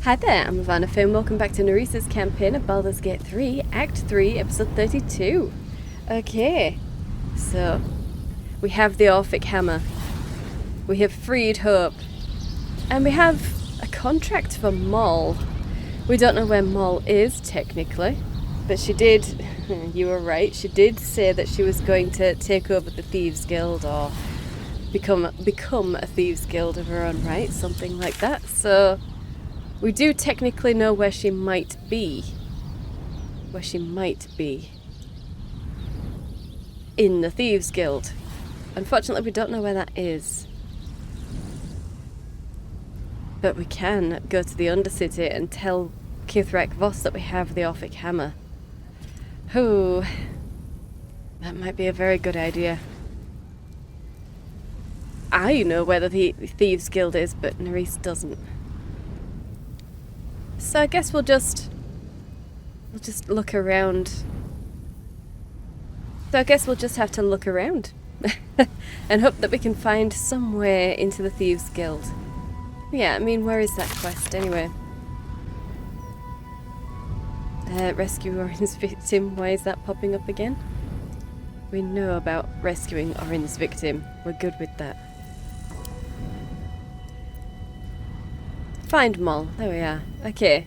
Hi there, I'm Ivana Finn. Welcome back to Nerys' campaign of Baldur's Gate 3, Act 3, Episode 32. Okay, so we have the Orphic Hammer, we have freed Hope, and we have a contract for Moll. We don't know where Moll is, technically, but she did, you were right, she did say that she was going to take over the Thieves Guild, or become a Thieves Guild of her own right, something like that, so we do technically know where she might be. Where she might be. In the Thieves Guild. Unfortunately, we don't know where that is. But we can go to the Undercity and tell Kithrak Voss that we have the Orphic Hammer. Oh, that might be a very good idea. I know where the Thieves Guild is, but Nerys doesn't. So I guess we'll just look around. So I guess we'll just have to look around and hope that we can find some way into the Thieves Guild. Yeah, I mean, where is that quest anyway? Rescue Orin's victim. Why is that popping up again? We know about rescuing Orin's victim. We're good with that. Find Moll. There we are. Okay.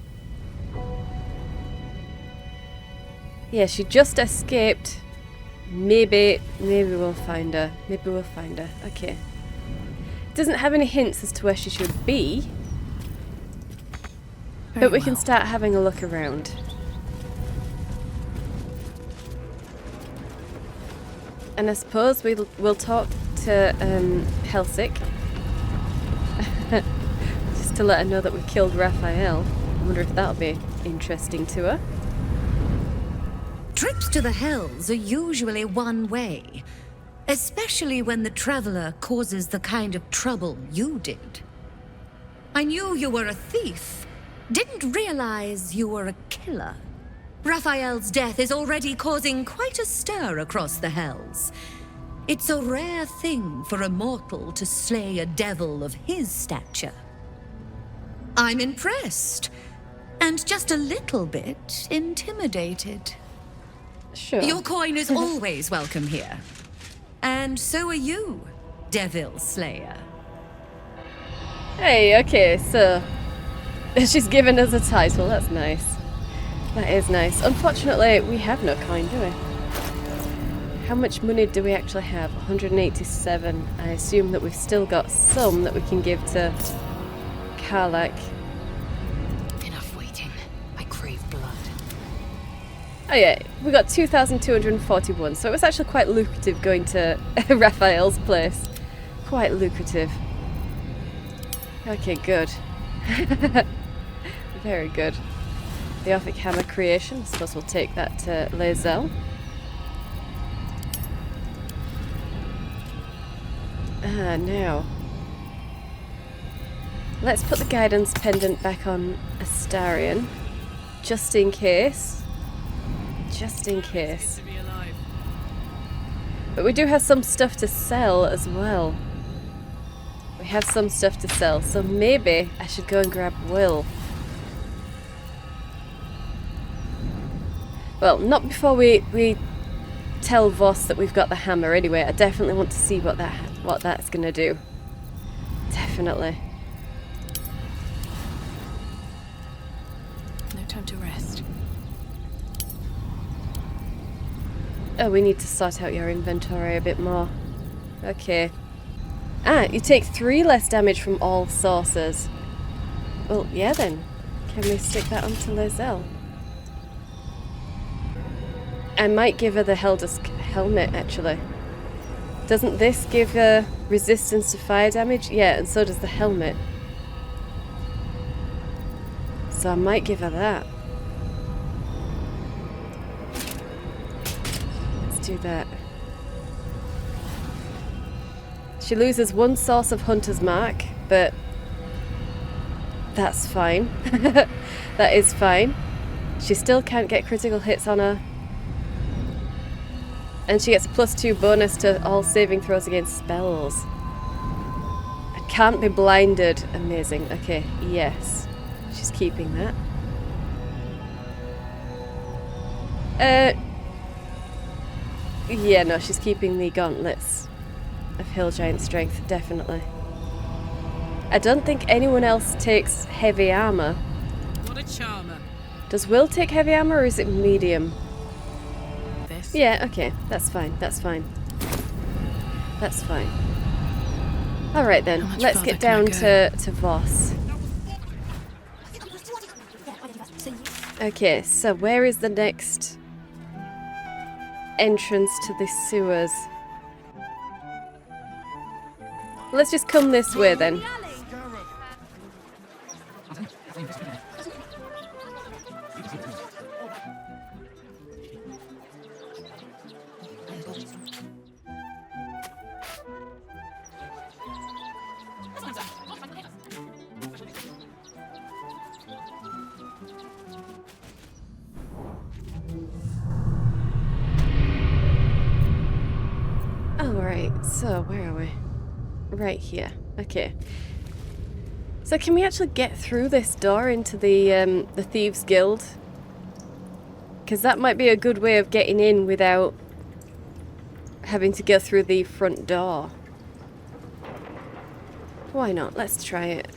Yeah, she just escaped. Maybe we'll find her. Maybe we'll find her. Okay. Doesn't have any hints as to where she should be. But we can start having a look around. And I suppose we'll talk to Helsic. To let her know that we killed Raphael. I wonder if that'll be interesting to her. Trips to the Hells are usually one way, especially when the traveler causes the kind of trouble you did. I knew you were a thief, didn't realize you were a killer. Raphael's death is already causing quite a stir across the Hells. It's a rare thing for a mortal to slay a devil of his stature. I'm impressed, and just a little bit intimidated. Sure. Your coin is always welcome here. And so are you, Devil Slayer. Hey, okay, so she's given us a title. That's nice. That is nice. Unfortunately, we have no coin, do we? How much money do we actually have? 187. I assume that we've still got some that we can give to Karlach. Enough waiting. I crave blood. Oh yeah, we got 2,241, so it was actually quite lucrative going to Raphael's place. Quite lucrative. Okay, good. Very good. The Orphic Hammer creation. I suppose we'll take that to Lae'zel. Now. Let's put the guidance pendant back on Astarion. Just in case. Just in case. But we do have some stuff to sell as well. We have some stuff to sell, so maybe I should go and grab Will. Well, not before we tell Voss that we've got the hammer anyway. I definitely want to see what that's gonna do. Definitely. No time to rest. Oh, we need to sort out your inventory a bit more. Okay. You take 3 less damage from all sources. Well, yeah then. Can we stick that onto Lae'zel? I might give her the Heldusk helmet, actually. Doesn't this give her resistance to fire damage? Yeah, and so does the helmet. So I might give her that. Let's do that. She loses 1 source of Hunter's Mark, but that's fine. That is fine. She still can't get critical hits on her. And she gets a +2 bonus to all saving throws against spells. I can't be blinded. Amazing. Okay, yes. She's keeping that. Yeah, no, she's keeping the gauntlets of Hill Giant Strength, definitely. I don't think anyone else takes heavy armor. What a charmer. Does Will take heavy armor or is it medium? This? Yeah, okay, that's fine, that's fine. That's fine. Alright then, let's get down to Voss. Okay, so where is the next entrance to the sewers? Let's just come this way then. Alright, so where are we? Right here. Okay. So can we actually get through this door into the Thieves' Guild? Because that might be a good way of getting in without having to go through the front door. Why not? Let's try it.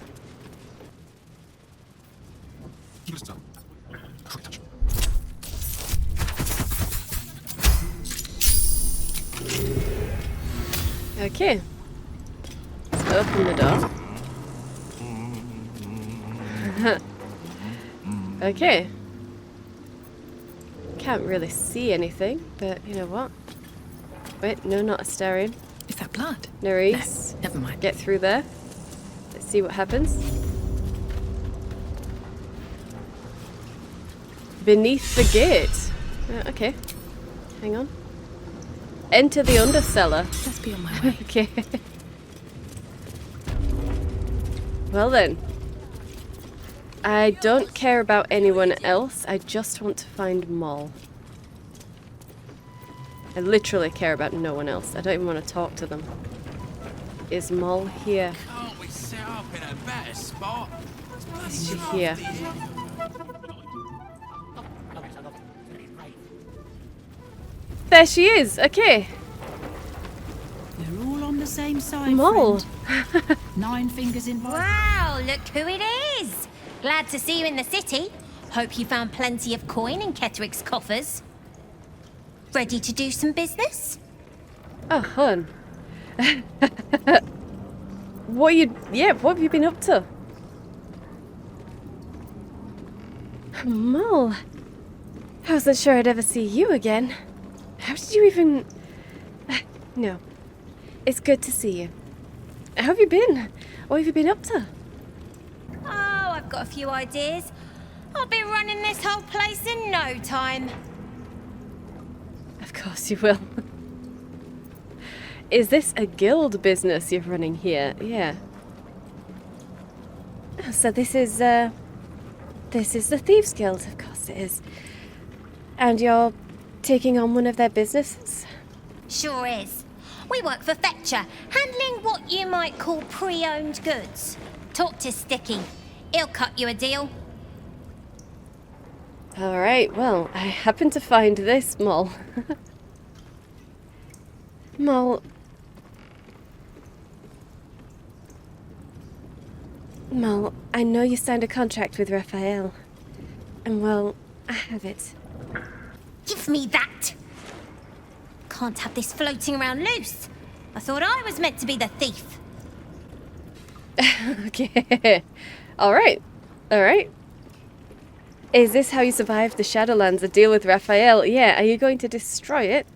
Okay. Let's open the door. Okay. Can't really see anything, but you know what? Wait, no, not Astarion. Is that blood? Nerys. No, never mind. Get through there. Let's see what happens. Beneath the gate. Okay. Hang on. Enter the undercellar. Let's be on my way. Okay. Well then. I don't care about anyone else. I just want to find Moll. I literally care about no one else. I don't even want to talk to them. Is Moll here? Can't we set up in a better spot? Is she here? There she is. Okay. We're all on the same side, Moll. friend. 9 fingers in. Wow, look who it is! Glad to see you in the city. Hope you found plenty of coin in Ketheric's coffers. Ready to do some business? Oh, hun. What have you been up to? Moll. I wasn't sure I'd ever see you again. How did you even... No. It's good to see you. How have you been? What have you been up to? Oh, I've got a few ideas. I'll be running this whole place in no time. Of course you will. Is this a guild business you're running here? Yeah. Oh, so this is the Thieves' Guild, of course it is. And you're taking on one of their businesses? Sure is. We work for Fetcher, handling what you might call pre-owned goods. Talk to Sticky. He'll cut you a deal. Alright, well, I happen to find this, Moll. Moll, I know you signed a contract with Raphael. And well, I have it. Give me that! Can't have this floating around loose. I thought I was meant to be the thief. Okay. Alright. Alright. Is this how you survived the Shadowlands, a deal with Raphael? Yeah, are you going to destroy it?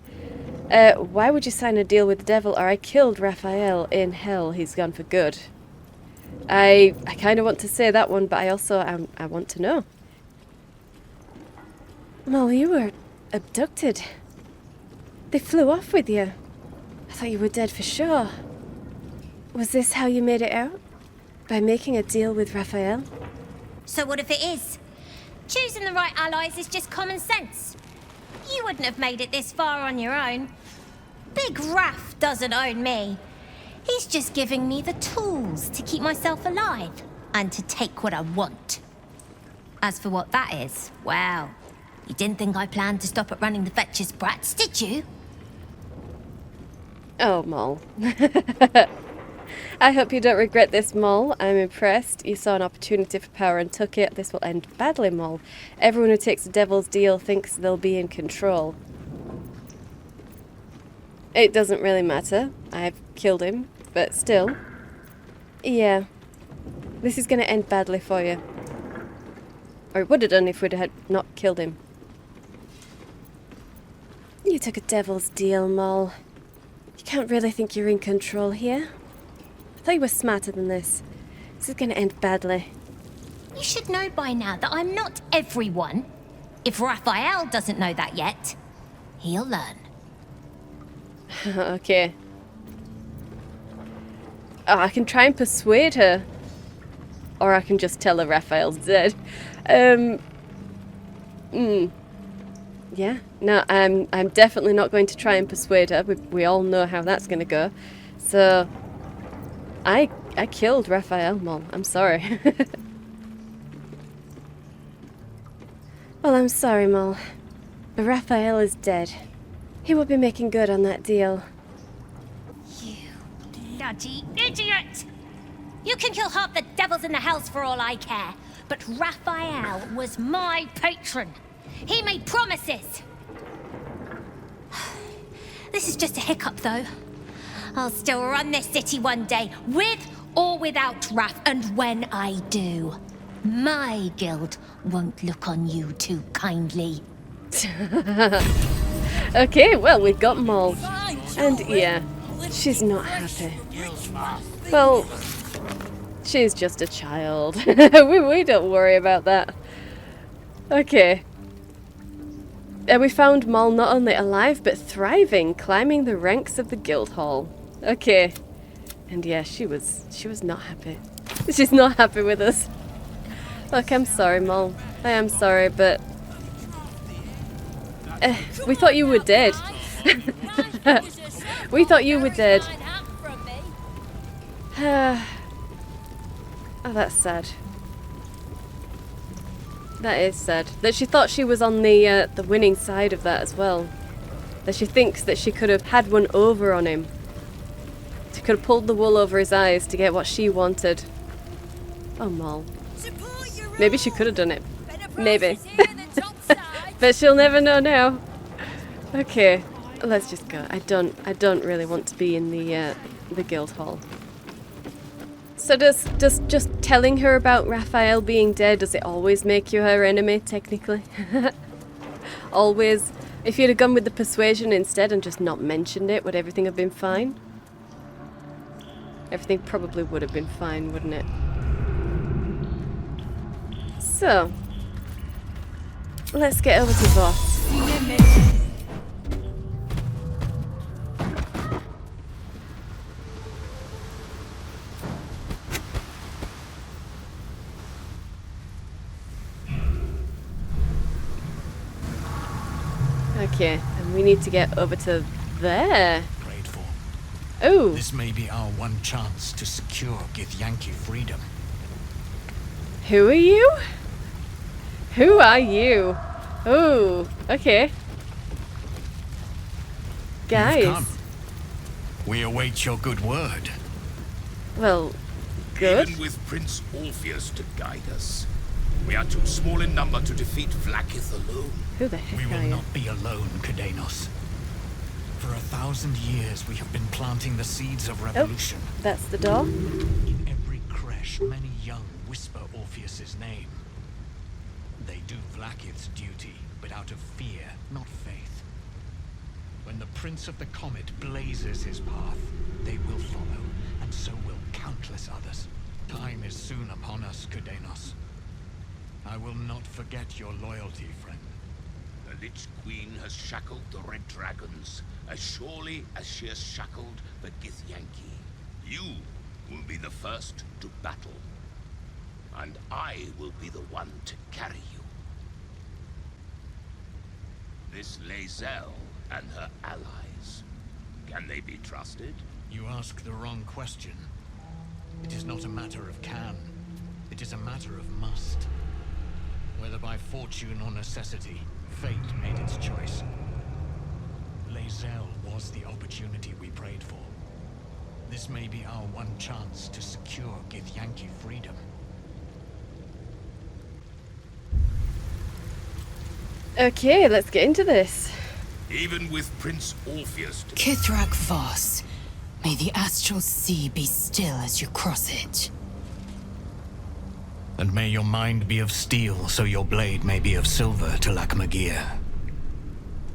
Why would you sign a deal with the devil? Or I killed Raphael in hell, he's gone for good. I kind of want to say that one, but I also, I want to know. Moll, you were abducted. They flew off with you. I thought you were dead for sure. Was this how you made it out? By making a deal with Raphael? So what if it is? Choosing the right allies is just common sense. You wouldn't have made it this far on your own. Big Raph doesn't own me. He's just giving me the tools to keep myself alive and to take what I want. As for what that is, well, you didn't think I planned to stop at running the Fetcher's brats, did you? Oh, Mol. I hope you don't regret this, Mol. I'm impressed. You saw an opportunity for power and took it. This will end badly, Mol. Everyone who takes the devil's deal thinks they'll be in control. It doesn't really matter. I've killed him, but still. Yeah. This is going to end badly for you. Or it would have done if we'd had not killed him. You took a devil's deal, Mol. You can't really think you're in control here. I thought you were smarter than this. This is going to end badly. You should know by now that I'm not everyone. If Raphael doesn't know that yet, he'll learn. Okay. Oh, I can try and persuade her. Or I can just tell her Raphael's dead. Yeah. No, I'm definitely not going to try and persuade her. We all know how that's going to go. So, I killed Raphael, Mol. I'm sorry. Well, I'm sorry, Mol. But Raphael is dead. He will be making good on that deal. You bloody idiot! You can kill half the devils in the hells for all I care, but Raphael was my patron. He made promises. This is just a hiccup, though. I'll still run this city one day, with or without Raph, and when I do, my guild won't look on you too kindly. Okay, well, we've got Mol. And yeah, she's not happy. Well, she's just a child. we don't worry about that. Okay. We found Mol not only alive, but thriving, climbing the ranks of the guild hall. Okay. And yeah, she was not happy. She's not happy with us. Look, I'm sorry, Mol. I am sorry, but... we thought you were dead. We thought you were dead. Oh, that's sad. That is sad. That she thought she was on the winning side of that as well. That she thinks that she could have had one over on him. She could have pulled the wool over his eyes to get what she wanted. Oh, Mol. Maybe she could have done it. Maybe. But she'll never know now. Okay, let's just go. I don't really want to be in the guild hall. So does just telling her about Raphael being dead, does it always make you her enemy, technically? Always? If you'd have gone with the persuasion instead and just not mentioned it, would everything have been fine? Everything probably would have been fine, wouldn't it? So, let's get over to Voss. Okay, and we need to get over to there. Grateful. Oh, This may be our one chance to secure Githyanki freedom. who are you? Who are you? Oh, okay. You've Guys. come. We await your good word. Well, good. Even with Prince Orpheus to guide us, we are too small in number to defeat Vlaakith alone. Who the We heck will are you? not be alone, Cadenos. For 1,000 years we have been planting the seeds of revolution. That's the door. In every creche, many young whisper Orpheus's name. They do Vlaakith's duty, but out of fear, not faith. When the Prince of the Comet blazes his path, they will follow, and so will countless others. Time is soon upon us, Cadenos. I will not forget your loyalty, friend. The Lich Queen has shackled the Red Dragons as surely as she has shackled the Githyanki. You will be the first to battle, and I will be the one to carry you. This Lae'zel and her allies, can they be trusted? You ask the wrong question. It is not a matter of can. It is a matter of must. Whether by fortune or necessity, fate made its choice. Lae'zel was the opportunity we prayed for. This may be our one chance to secure Githyanki freedom. Okay, let's get into this. Even with Prince Orpheus to Kithrak Voss, may the astral sea be still as you cross it. And may your mind be of steel, so your blade may be of silver, to Magir.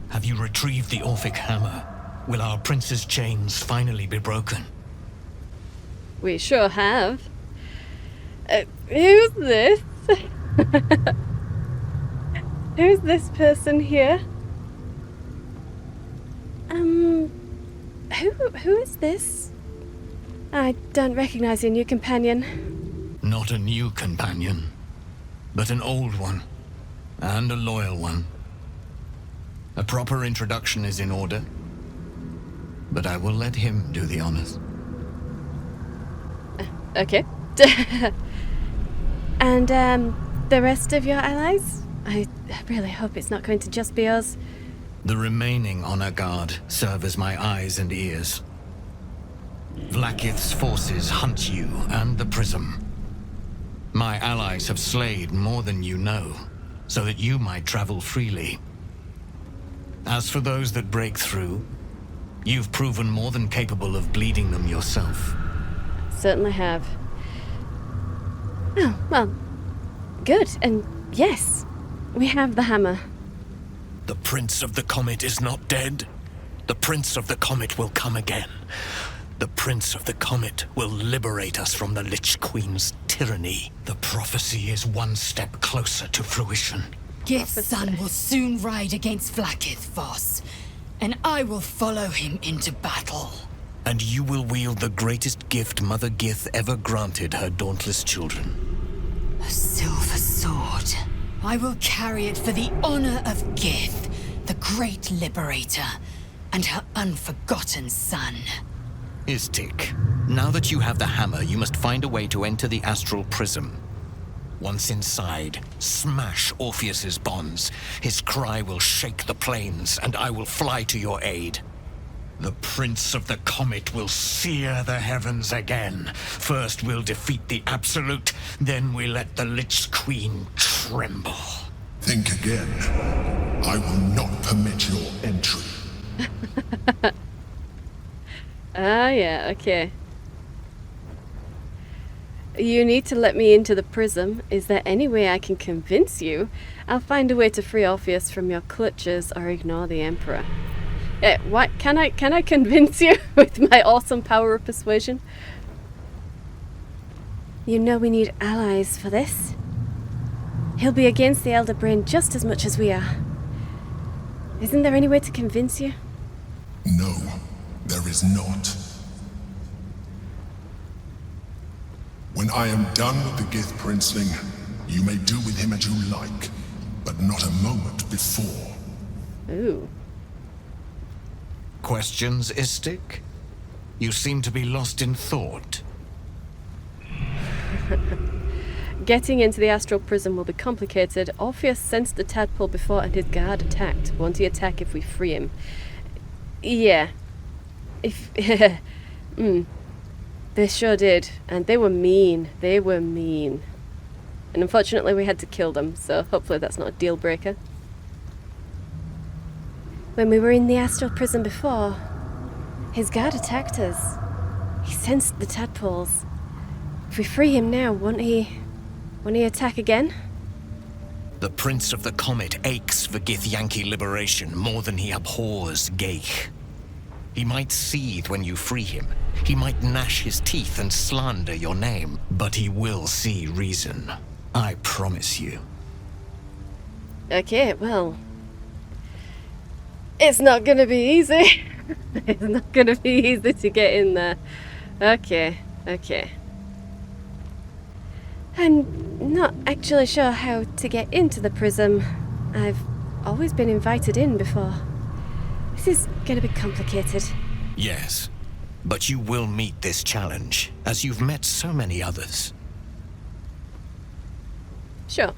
Have you retrieved the Orphic hammer? Will our prince's chains finally be broken? We sure have. Who's this? Who's this person here? Who is this? I don't recognize your new companion. Not a new companion, but an old one, and a loyal one. A proper introduction is in order, but I will let him do the honors. Okay. And, the rest of your allies? I really hope it's not going to just be us. The remaining honor guard serve as my eyes and ears. Vlaakith's forces hunt you and the prism. My allies have slayed more than you know, so that you might travel freely. As for those that break through, you've proven more than capable of bleeding them yourself. Certainly have. Oh, well, good. And yes, we have the hammer. The Prince of the Comet is not dead. The Prince of the Comet will come again. The Prince of the Comet will liberate us from the Lich Queen's tyranny. The prophecy is one step closer to fruition. Gith's son will soon ride against Vlaakith, Voss, and I will follow him into battle. And you will wield the greatest gift Mother Gith ever granted her dauntless children. A silver sword. I will carry it for the honor of Gith, the great liberator, and her unforgotten son. Istik, now that you have the hammer, you must find a way to enter the astral prism. Once inside, smash Orpheus's bonds. His cry will shake the plains, and I will fly to your aid. The Prince of the Comet will sear the heavens again. First we'll defeat the Absolute, then we let the Lich Queen tremble. Think again. I will not permit your entry. Ah, yeah, okay. You need to let me into the prism. Is there any way I can convince you? I'll find a way to free Orpheus from your clutches or ignore the Emperor. What can I convince you with my awesome power of persuasion? You know we need allies for this. He'll be against the Elder Brain just as much as we are. Isn't there any way to convince you? No, there is not. When I am done with the Gith Princeling, you may do with him as you like, but not a moment before. Ooh. Questions, Istik? You seem to be lost in thought. Getting into the astral prism will be complicated. Orpheus sensed the tadpole before and his guard attacked. Won't he attack if we free him? Yeah. If... They sure did. And they were mean. They were mean. And unfortunately we had to kill them, so hopefully that's not a deal breaker. When we were in the astral prison before, his guard attacked us. He sensed the tadpoles. If we free him now, won't he attack again? The Prince of the Comet aches for Githyanki liberation more than he abhors Geich. He might seethe when you free him. He might gnash his teeth and slander your name, but he will see reason. I promise you. Okay, well... It's not gonna be easy. It's not gonna be easy to get in there. Okay. I'm not actually sure how to get into the prism. I've always been invited in before. This is gonna be complicated. Yes, but you will meet this challenge, as you've met so many others. Sure.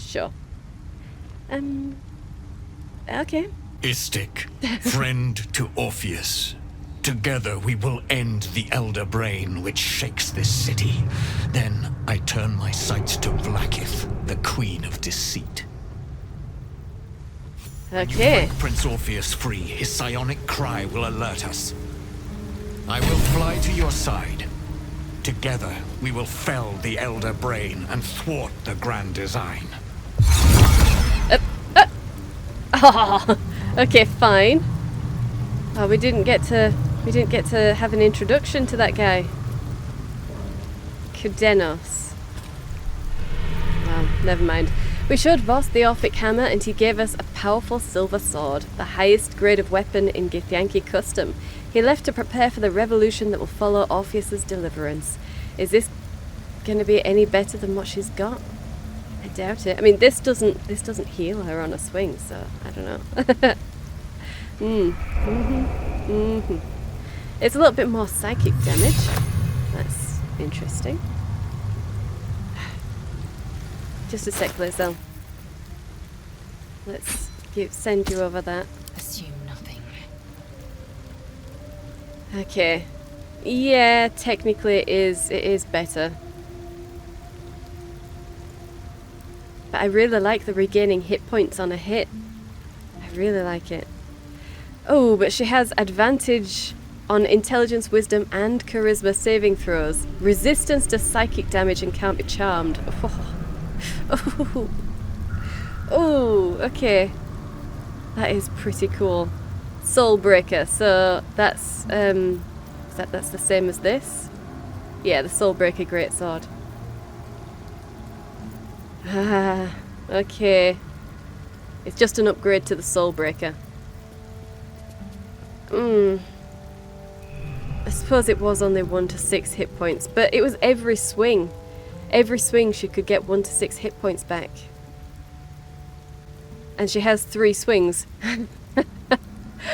Sure. Okay. Istik, friend to Orpheus. Together we will end the elder brain which shakes this city. Then I turn my sights to Vlaakith, the queen of deceit. When you Okay. break Prince Orpheus free, his psionic cry will alert us. I will fly to your side. Together we will fell the elder brain and thwart the grand design. Oh, okay, fine. Oh, we didn't get to have an introduction to that guy. Kudenos. Well, never mind. We showed Voss the Orphic hammer and he gave us a powerful silver sword, the highest grade of weapon in Githyanki custom. He left to prepare for the revolution that will follow Orpheus's deliverance. Is this going to be any better than what she's got? I doubt it. I mean, this doesn't heal her on a swing, so I don't know. It's a little bit more psychic damage. That's interesting. Just a sec, Lizelle. Let's send you over that. Assume nothing. Okay. Yeah, technically it is better. But I really like the regaining hit points on a hit. I really like it. Oh, but she has advantage on intelligence, wisdom, and charisma saving throws. Resistance to psychic damage and can't be charmed. Oh, oh, okay. That is pretty cool. Soulbreaker. So that's that's the same as this. Yeah, the Soulbreaker greatsword. Ah, okay. It's just an upgrade to the Soulbreaker. I suppose it was only 1 to 6 hit points, but it was every swing. Every swing she could get 1 to 6 hit points back. And she has 3 swings.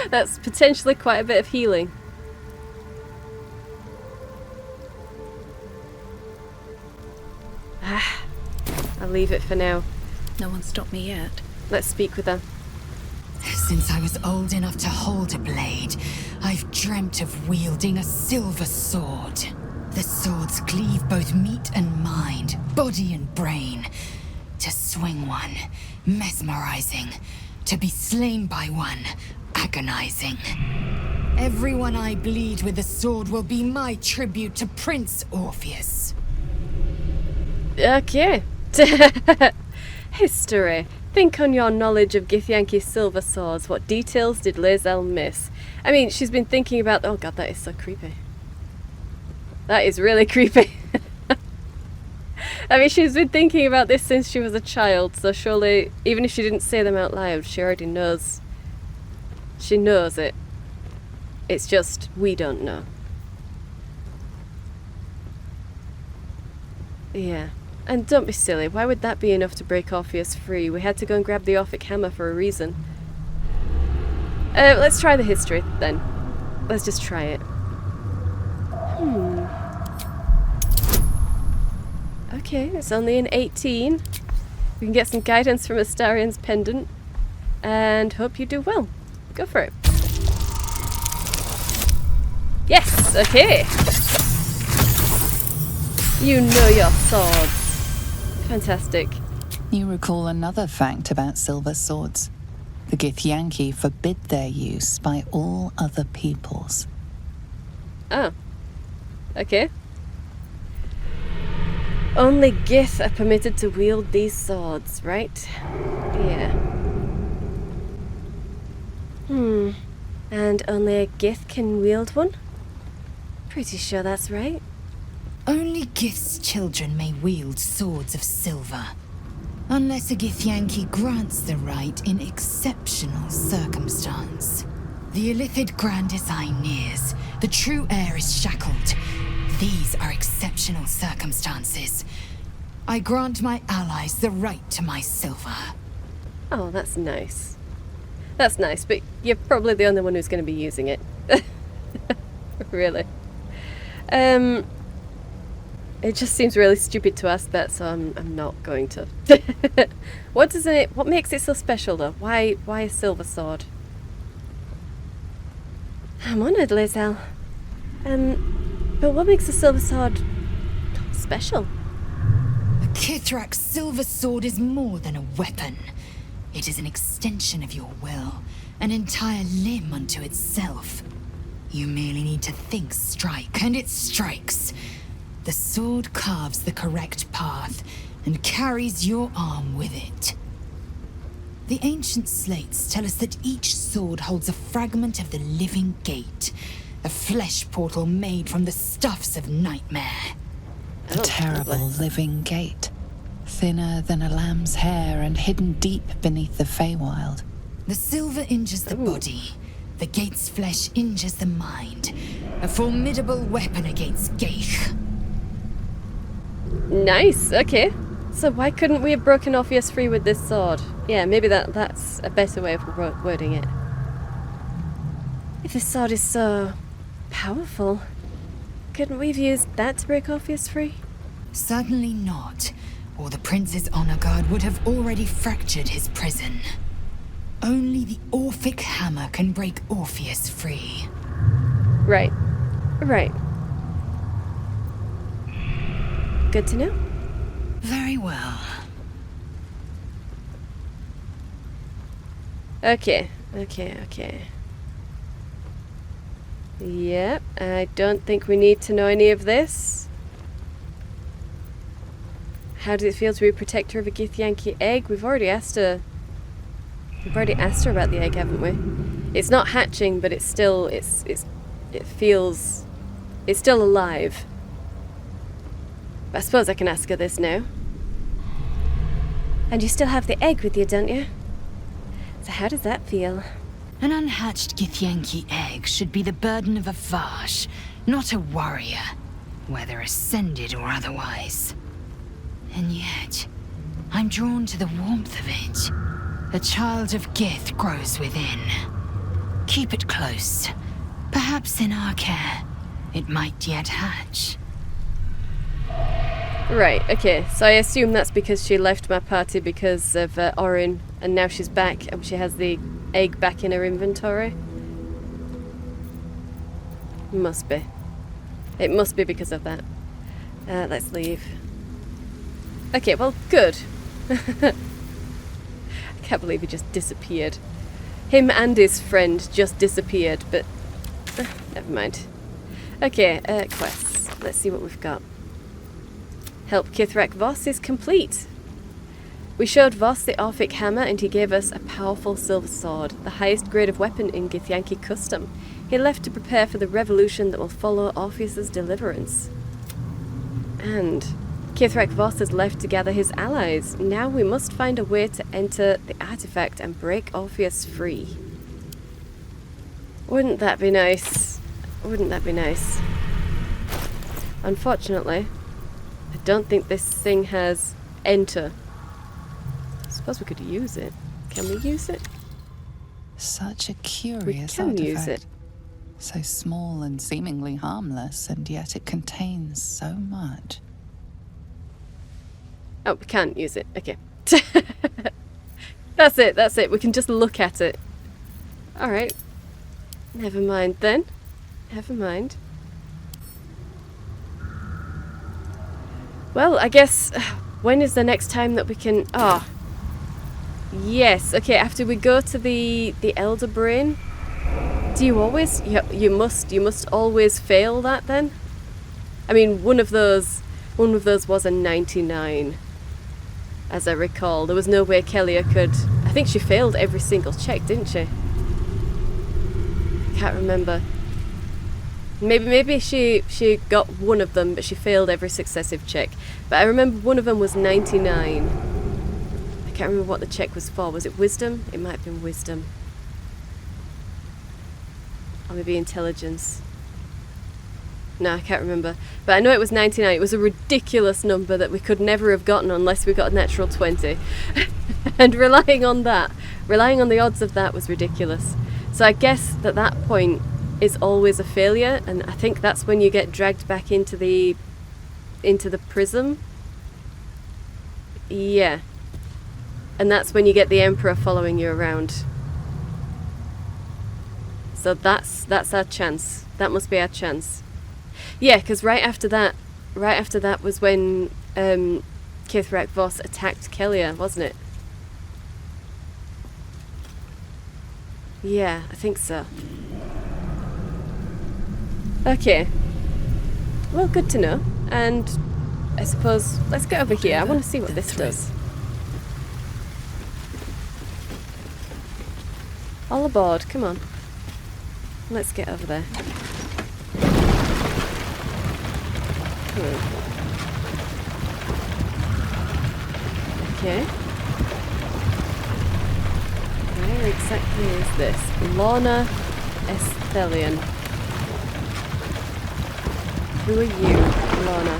That's potentially quite a bit of healing. I'll leave it for now. No one stopped me yet. Let's speak with her. Since I was old enough to hold a blade, I've dreamt of wielding a silver sword. The swords cleave both meat and mind, body and brain. To swing one, mesmerizing. To be slain by one, agonizing. Everyone I bleed with the sword will be my tribute to Prince Orpheus. Okay. History. Think on your knowledge of Githyanki's silver swords. What details did Lizelle miss? I mean, she's been thinking about... Oh god, that is so creepy. That is really creepy. I mean, she's been thinking about this since she was a child, so surely, even if she didn't say them out loud, she already knows. She knows it. It's just, we don't know. Yeah. And don't be silly, why would that be enough to break Orpheus free? We had to go and grab the Orphic hammer for a reason. Let's try the history, then. Let's just try it. Okay, it's only an 18. We can get some guidance from Astarion's pendant. And hope you do well. Go for it. Yes, okay. You know your swords. Fantastic. You recall another fact about silver swords. The Githyanki forbid their use by all other peoples. Oh. Okay. Only Gith are permitted to wield these swords, right? Yeah. And only a Gith can wield one? Pretty sure that's right. Only Gith's children may wield swords of silver. Unless a Githyanki grants the right in exceptional circumstance. The Illithid grand design nears. The true heir is shackled. These are exceptional circumstances. I grant my allies the right to my silver. Oh, that's nice. That's nice, but you're probably the only one who's going to be using it. Really. It just seems really stupid to ask that, so I'm not going to. What makes it so special though? Why a silver sword? I'm honoured, Lizelle. But what makes a silver sword special? A Kithrak's silver sword is more than a weapon. It is an extension of your will, an entire limb unto itself. You merely need to think strike, and it strikes. The sword carves the correct path and carries your arm with it. The ancient slates tell us that each sword holds a fragment of the living gate, a flesh portal made from the stuffs of nightmare. A terrible living gate, thinner than a lamb's hair and hidden deep beneath the Feywild. The silver injures the body, the gate's flesh injures the mind. A formidable weapon against Gaich. Nice, okay. So why couldn't we have broken Orpheus free with this sword? Yeah, maybe that's a better way of wording it. If this sword is so powerful, couldn't we have used that to break Orpheus free? Certainly not, or the Prince's honor guard would have already fractured his prison. Only the Orphic hammer can break Orpheus free. Right. Good to know. Very well. Okay. Yep, I don't think we need to know any of this. How does it feel to be protector of a Githyanki egg? We've already asked her about the egg, haven't we? It's not hatching, but it's still alive. But I suppose I can ask her this now. And you still have the egg with you, don't you? So how does that feel? An unhatched Githyanki egg should be the burden of a Vash, not a warrior, whether ascended or otherwise. And yet, I'm drawn to the warmth of it. A child of Gith grows within. Keep it close. Perhaps in our care, it might yet hatch. Right, okay, so I assume that's because she left my party because of Orin, and now she's back and she has the egg back in her inventory. Must be. It must be because of that. Let's leave. Okay, well, good. I can't believe he just disappeared. Him and his friend just disappeared, but never mind. Okay, quests. Let's see what we've got. Help Kithrak Voss is complete. We showed Voss the Orphic hammer and he gave us a powerful silver sword, the highest grade of weapon in Githyanki custom. He left to prepare for the revolution that will follow Orpheus's deliverance. And Kithrak Voss has left to gather his allies. Now we must find a way to enter the artifact and break Orpheus free. Wouldn't that be nice? Wouldn't that be nice? Unfortunately, I don't think this thing has enter. I suppose we could use it. Can we use it? Such a curious we can artifact. Use it. So small and seemingly harmless, and yet it contains so much. Oh, we can't use it. Okay. That's it. We can just look at it. Alright. Never mind then. Never mind. Well, I guess... when is the next time that we can... Ah. Yes. Okay, after we go to the Elder Brain. Do you always... You must always fail that then? I mean, one of those was a 99. As I recall. There was no way Kellia could... I think she failed every single check, didn't she? I can't remember. Maybe she got one of them, but she failed every successive check. But I remember one of them was 99. I can't remember what the check was for. Was it wisdom? It might have been wisdom. Or maybe intelligence. No, I can't remember. But I know it was 99. It was a ridiculous number that we could never have gotten unless we got a natural 20. And relying on the odds of that was ridiculous. So I guess that point is always a failure, and I think that's when you get dragged back into the into the prism. Yeah. And that's when you get the Emperor following you around. So that's our chance. That must be our chance. Yeah, because right after that was when Kithrak Voss attacked Kellia, wasn't it? Yeah, I think so. Okay. Well, good to know. And I suppose let's get over here. I want to see what this does. All aboard, come on. Let's get over there. Okay. Where exactly is this? Lorna Esthelion. Who are you, Lorna?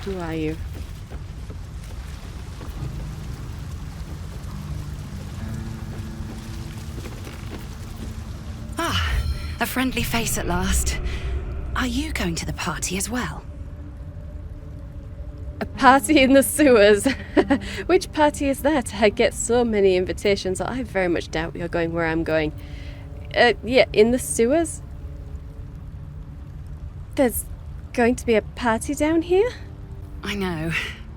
Who are you? Ah, a friendly face at last. Are you going to the party as well? A party in the sewers? Which party is that? I get so many invitations. I very much doubt you're going where I'm going. Yeah, in the sewers? There's going to be a party down here? I know.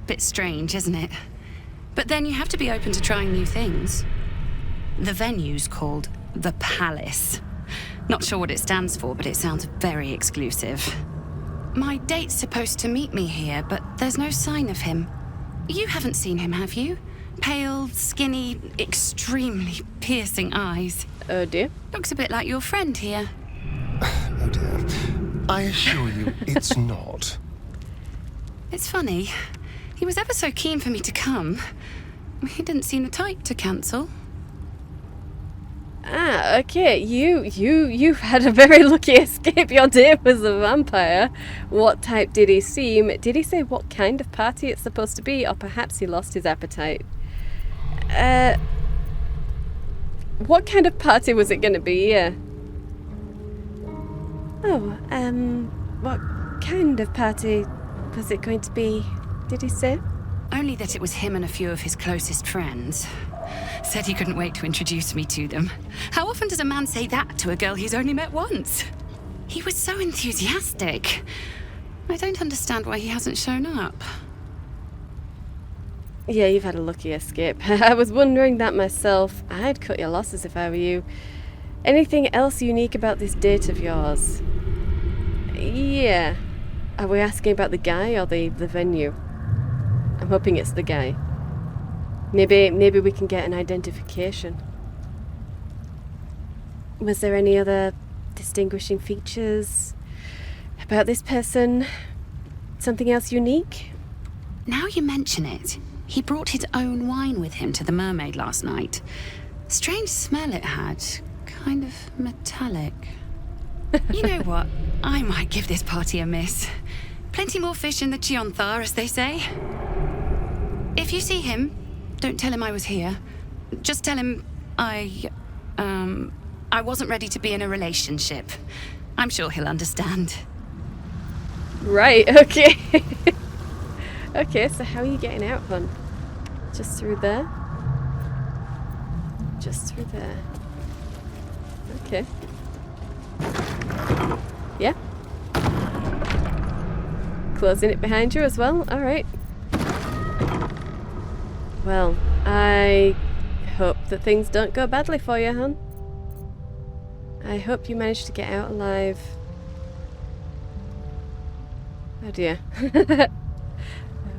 Bit strange, isn't it? But then you have to be open to trying new things. The venue's called The Palace. Not sure what it stands for, but it sounds very exclusive. My date's supposed to meet me here, but there's no sign of him. You haven't seen him, have you? Pale, skinny, extremely piercing eyes. Oh dear. Looks a bit like your friend here. Oh dear. I assure you, it's not. It's funny. He was ever so keen for me to come. He didn't seem the type to cancel. Ah, okay. You've had a very lucky escape. Your date was a vampire. What type did he seem? Did he say what kind of party it's supposed to be? Or perhaps he lost his appetite? What kind of party was it going to be? Yeah. Oh, what kind of party was it going to be? Did he say? Only that it was him and a few of his closest friends. Said he couldn't wait to introduce me to them. How often does a man say that to a girl he's only met once? He was so enthusiastic. I don't understand why he hasn't shown up. Yeah, you've had a lucky escape. I was wondering that myself. I'd cut your losses if I were you. Anything else unique about this date of yours? Yeah. Are we asking about the guy or the venue? I'm hoping it's the guy. Maybe we can get an identification. Was there any other distinguishing features about this person? Something else unique? Now you mention it, he brought his own wine with him to the Mermaid last night. Strange smell it had. Kind of metallic. You know what? I might give this party a miss. Plenty more fish in the Chionthar, as they say. If you see him, don't tell him I was here. Just tell him I wasn't ready to be in a relationship. I'm sure he'll understand. Right, okay. Okay, so how are you getting out, hon? Just through there? Just through there. Okay. Yeah. Closing it behind you as well? Alright. Well, I hope that things don't go badly for you, hon. I hope you manage to get out alive. Oh dear.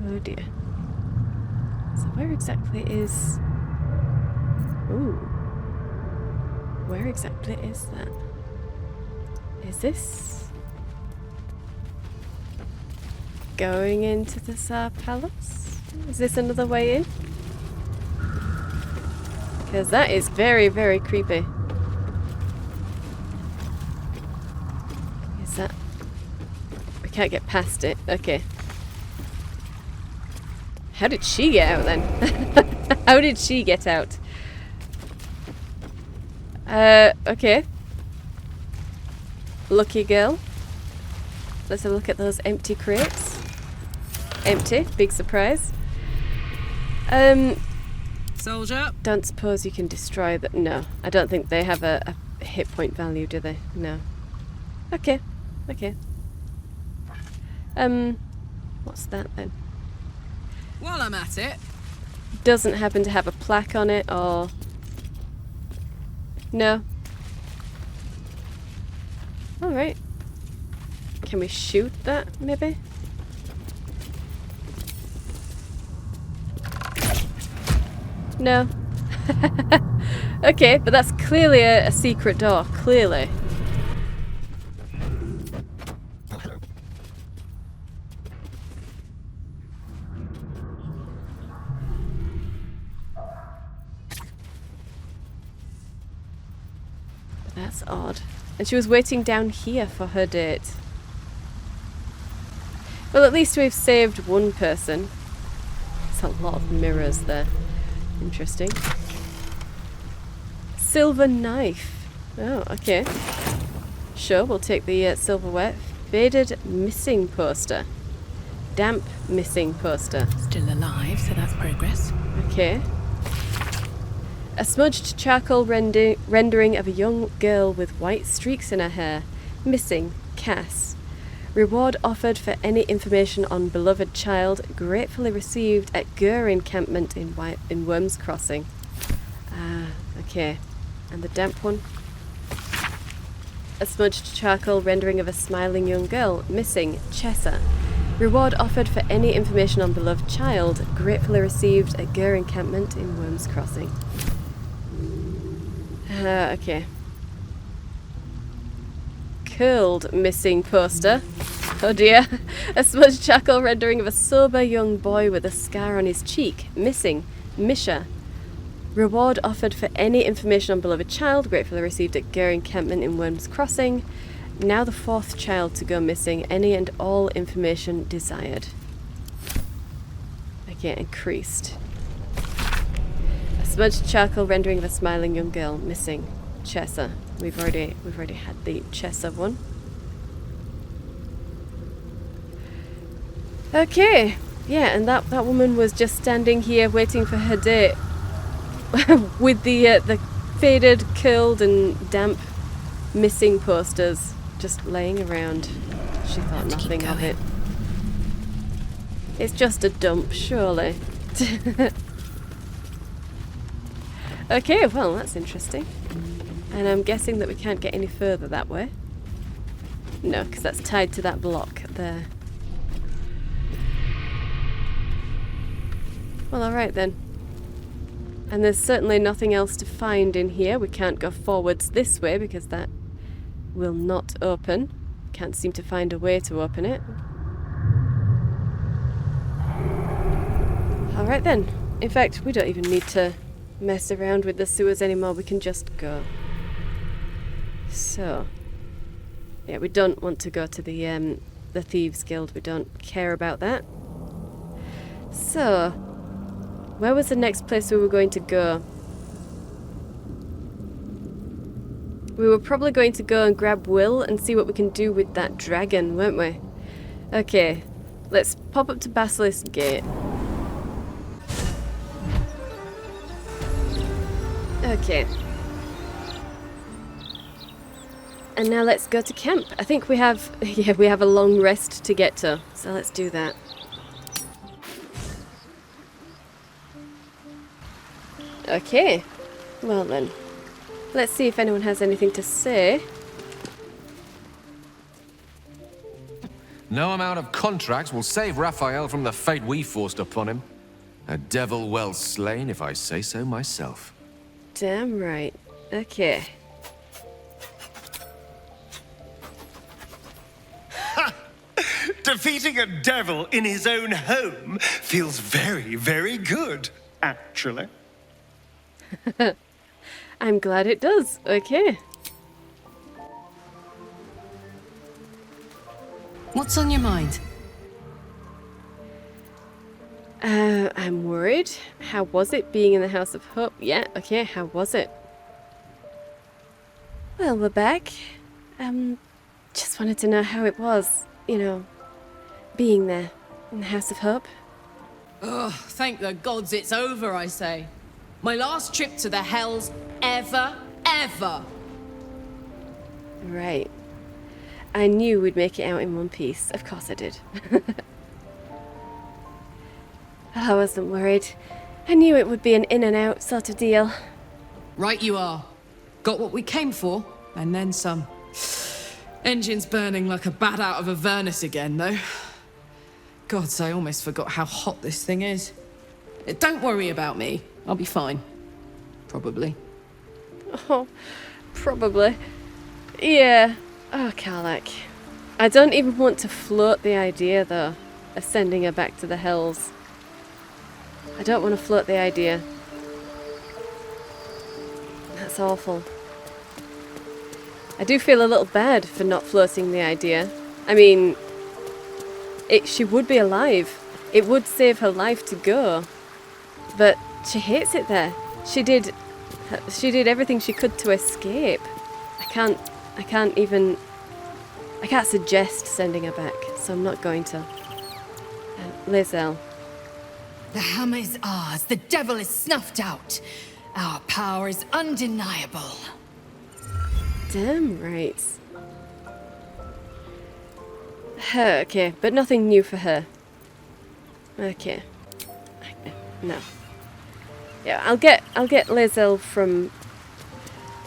Oh dear. So where exactly is... Ooh. Where exactly is that? Is this... going into the Tsar Palace? Is this another way in? Because that is very, very creepy. Is that... We can't get past it. Okay. How did she get out then? How did she get out? Okay. Lucky girl. Let's have a look at those empty crates. Empty. Big surprise. Soldier. Don't suppose you can destroy that? No, I don't think they have a hit point value, do they? No. Okay. Okay. What's that then? While I'm at it. Doesn't happen to have a plaque on it, or... No. Alright. Can we shoot that, maybe? No. Okay, but that's clearly a secret door. Clearly. That's odd. And she was waiting down here for her date. Well, at least we've saved one person. It's a lot of mirrors there. Interesting. Silver knife. Oh, okay. Sure, we'll take the silverware. Faded missing poster. Damp missing poster. Still alive, so that's progress. Okay. A smudged charcoal rendering of a young girl with white streaks in her hair. Missing. Cass. Reward offered for any information on beloved child. Gratefully received at Gur encampment in Worms Crossing. Ah, okay. And the damp one? A smudged charcoal rendering of a smiling young girl. Missing. Chessa. Reward offered for any information on beloved child. Gratefully received at Gur encampment in Worms Crossing. Okay. Curled missing poster. Oh dear. A smudged charcoal rendering of a sober young boy with a scar on his cheek. Missing. Misha. Reward offered for any information on beloved child. Gratefully received at Gur encampment in Worms Crossing. Now the fourth child to go missing. Any and all information desired. Okay, increased. Smudged charcoal rendering of a smiling young girl. Missing. Chessa. We've already had the Chessa one. Okay. Yeah, and that woman was just standing here waiting for her date with the faded, curled and damp missing posters just laying around. She thought nothing of it. It's just a dump, surely. Okay, well, that's interesting. And I'm guessing that we can't get any further that way. No, because that's tied to that block there. Well, alright then. And there's certainly nothing else to find in here. We can't go forwards this way because that will not open. Can't seem to find a way to open it. Alright then. In fact, we don't even need to mess around with the sewers anymore. We can just go. So, yeah, we don't want to go to the Thieves Guild. We don't care about that. So, where was the next place we were going to go? We were probably going to go and grab Will and see what we can do with that dragon, weren't we? Okay, let's pop up to Basilisk Gate. Okay. And now let's go to camp. I think we have, yeah, we have a long rest to get to, so let's do that. Okay. Well then, let's see if anyone has anything to say. No amount of contracts will save Raphael from the fate we forced upon him. A devil well slain, if I say so myself. Damn right. Okay. Defeating a devil in his own home feels very, very good, actually. I'm glad it does. Okay. What's on your mind? I'm worried. How was it being in the House of Hope? Yeah, okay, how was it? Well, we're back. Just wanted to know how it was, you know, being there. in the House of Hope. Ugh, thank the gods it's over, I say. My last trip to the Hells ever. Right. I knew we'd make it out in one piece. Of course I did. I wasn't worried. I knew it would be an in and out sort of deal. Right you are. Got what we came for, and then some. Engine's burning like a bat out of a furnace again, though. Gods, I almost forgot how hot this thing is. Don't worry about me. I'll be fine. Probably. Oh, probably. Yeah. Oh, Karlach. I don't even want to float the idea, though, of sending her back to the Hells. I don't want to float the idea. That's awful. I do feel a little bad for not floating the idea. I mean, she would be alive. It would save her life to go. But she hates it there. She did everything she could to escape. I can't suggest sending her back, so I'm not going to. Lae'zel. The hammer is ours. The devil is snuffed out. Our power is undeniable. Damn right. Her, okay, but nothing new for her. Okay. No. Yeah, I'll get Lae'zel from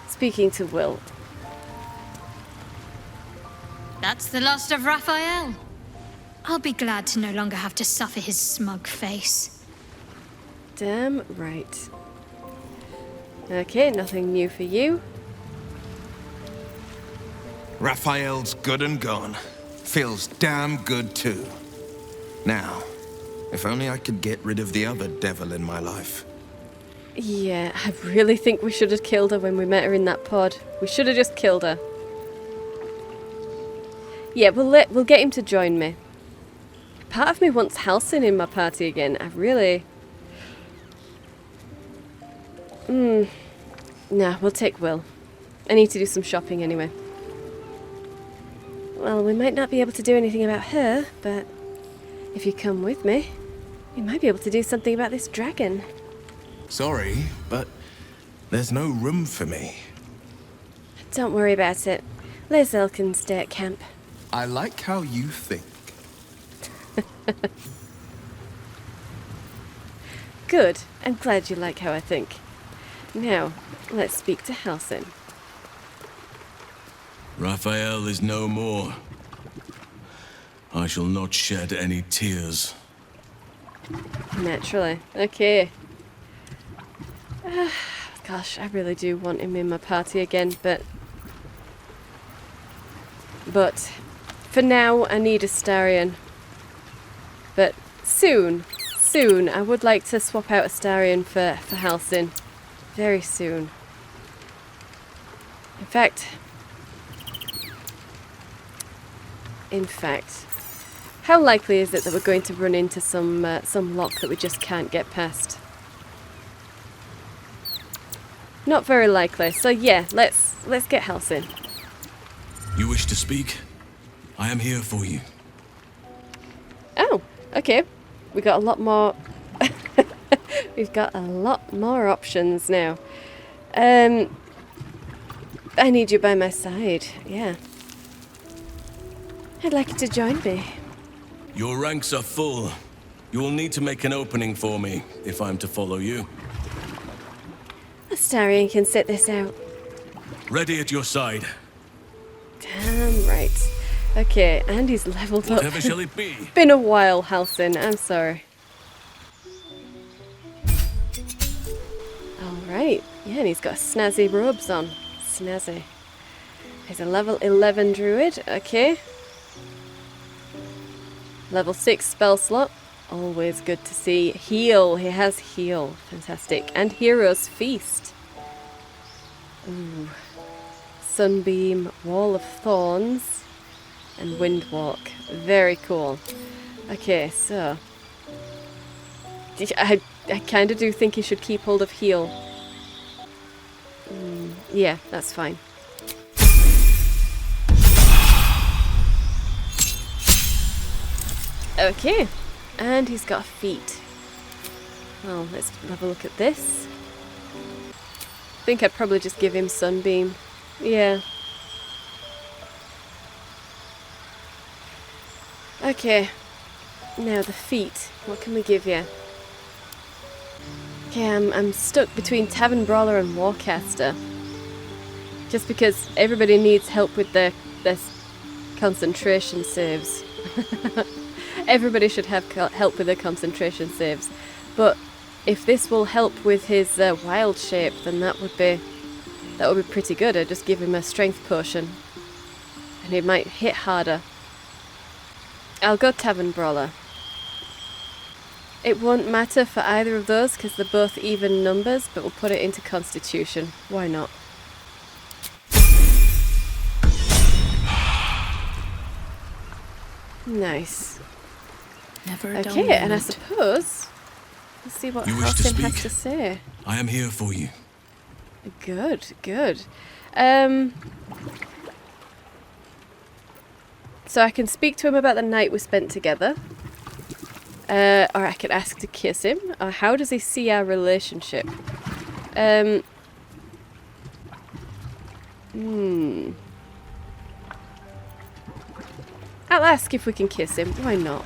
speaking to Will. That's the last of Raphael. I'll be glad to no longer have to suffer his smug face. Damn right. Okay, nothing new for you. Raphael's good and gone. Feels damn good too. Now, if only I could get rid of the other devil in my life. Yeah, I really think we should have killed her when we met her in that pod. We should have just killed her. Yeah, we'll get him to join me. Part of me wants Halsin in my party again. I really... Nah, we'll take Will. I need to do some shopping anyway. Well, we might not be able to do anything about her, but if you come with me, we might be able to do something about this dragon. Sorry, but there's no room for me. Don't worry about it. Lae'zel can stay at camp. I like how you think. Good. I'm glad you like how I think. Now, let's speak to Halsin. Raphael is no more. I shall not shed any tears. Naturally. Okay. Gosh, I really do want him in my party again, but for now, I need Astarion. But soon, I would like to swap out Astarion for Halsin. Very soon. In fact, how likely is it that we're going to run into some lock that we just can't get past? Not very likely. So yeah, let's get Halsin. You wish to speak? I am here for you. Oh, okay. We got a lot more. We've got a lot more options now. I need you by my side. Yeah. I'd like you to join me. Your ranks are full. You will need to make an opening for me if I'm to follow you. Astarion can sit this out. Ready at your side. Damn right. Okay, and he's leveled up. Whatever shall it be? Been a while, Halsin. I'm sorry. Alright. Yeah, and he's got snazzy robes on. Snazzy. He's a level 11 druid. Okay. Level 6 spell slot. Always good to see. Heal. He has heal. Fantastic. And Hero's Feast. Ooh. Sunbeam, Wall of Thorns, and Windwalk. Very cool. Okay, so... I kind of do think he should keep hold of heal. Yeah, that's fine. Okay, And he's got feet. Well, let's have a look at this. I think I'd probably just give him Sunbeam. Yeah. Okay. Now the feet. What can we give you? Okay, I'm stuck between Tavern Brawler and Warcaster. Just because everybody needs help with their concentration saves. Everybody should have help with their concentration saves. But if this will help with his wild shape, then that would be pretty good. I'd just give him a strength potion, and he might hit harder. I'll go Tavern Brawler. It won't matter for either of those because they're both even numbers, but we'll put it into Constitution. Why not? Nice. Never a dull okay, and I moment. suppose let's see what You wish to Halsin has speak? to say. I am here for you. Good, good. So I can speak to him about the night we spent together. Or I could ask to kiss him. Or how does he see our relationship? I'll ask if we can kiss him. Why not?